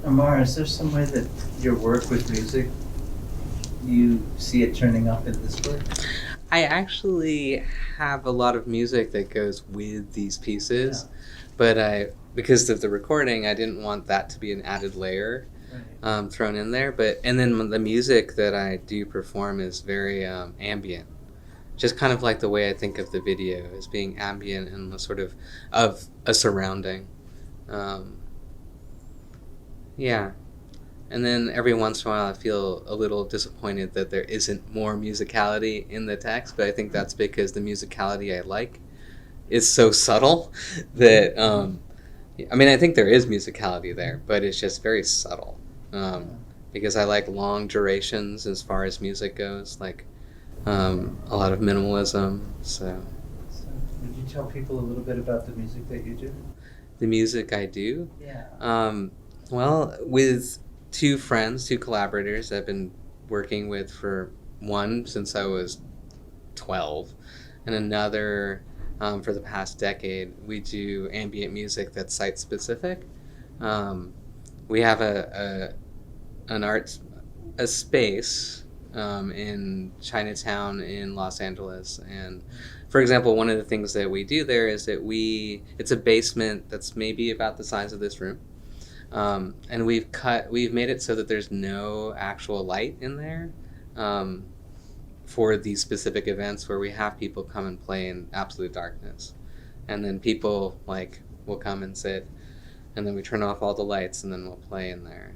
Amar, is there some way that your work with music, you see it turning up in this work? I actually have a lot of music that goes with these pieces, but because of the recording, I didn't want that to be an added layer thrown in there. And then the music that I do perform is very ambient, just kind of like the way I think of the video as being ambient and the sort of a surrounding. Yeah. And then every once in a while I feel a little disappointed that there isn't more musicality in the text, but I think that's because the musicality I like is so subtle that, I think there is musicality there, but it's just very subtle. Because I like long durations as far as music goes, like a lot of minimalism, so. Would you tell people a little bit about the music that you do? The music I do? Yeah. Well, with two collaborators I've been working with, for one since I was 12 and another for the past decade. We do ambient music that's site specific. We have a space in Chinatown in Los Angeles, and for example, one of the things that we do there is that it's a basement that's maybe about the size of this room. And we've made it so that there's no actual light in there for these specific events where we have people come and play in absolute darkness. And then people will come and sit, and then we turn off all the lights, and then we'll play in there.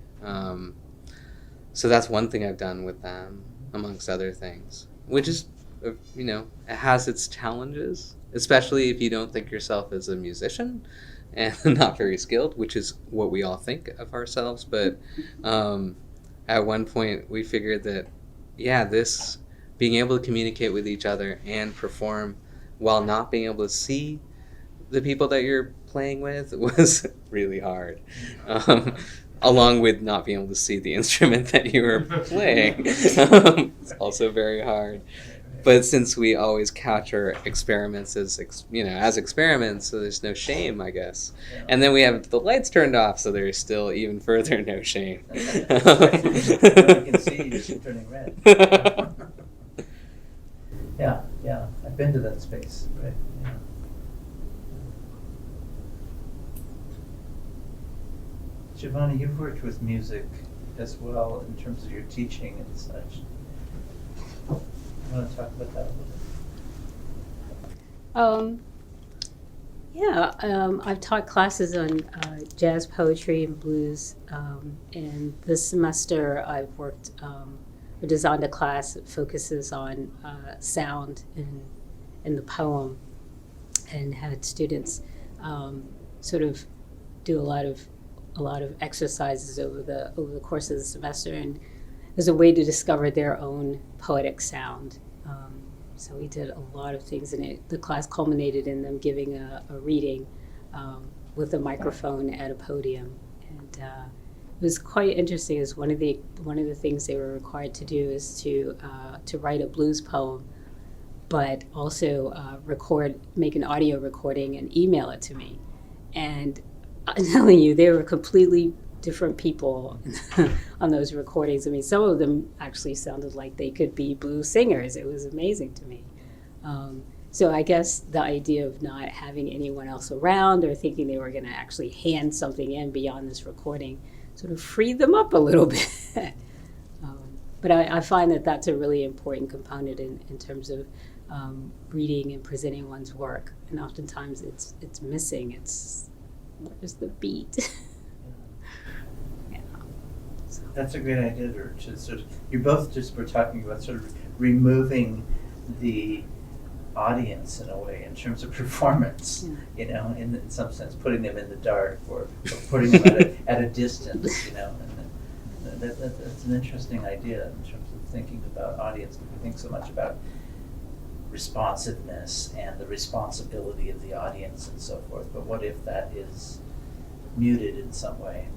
So that's one thing I've done with them, amongst other things, which is, it has its challenges, especially if you don't think yourself as a musician and not very skilled, which is what we all think of ourselves. But at one point we figured that, this being able to communicate with each other and perform while not being able to see the people that you're playing with was really hard. Along with not being able to see the instrument that you were playing. It's also very hard. But since we always couch our experiments as experiments, so there's no shame, I guess. And then we have the lights turned off, so there's still even further no shame. You can see you turning red. Yeah. I've been to that space, right? Yeah. Giovanni, you've worked with music as well in terms of your teaching and such. You want to talk about that a little bit? I've taught classes on jazz poetry and blues, and this semester I've worked, designed a class that focuses on sound in the poem, and had students sort of do a lot of exercises over the course of the semester, and as a way to discover their own poetic sound. So we did a lot of things, and the class culminated in them giving a reading with a microphone at a podium, and it was quite interesting. Is one of the things they were required to do is to write a blues poem, but also make an audio recording and email it to me. And I'm telling you, they were completely different people on those recordings. I mean, some of them actually sounded like they could be blues singers. It was amazing to me. So I guess the idea of not having anyone else around or thinking they were going to actually hand something in beyond this recording sort of freed them up a little bit. But I find that that's a really important component in terms of reading and presenting one's work. And oftentimes it's missing. Where's the beat? So. That's a great idea, to sort of, you both just were talking about sort of removing the audience in a way in terms of performance, in some sense, putting them in the dark or putting them at a distance, and that's an interesting idea in terms of thinking about audience, because we think so much about responsiveness and the responsibility of the audience and so forth, but what if that is muted in some way?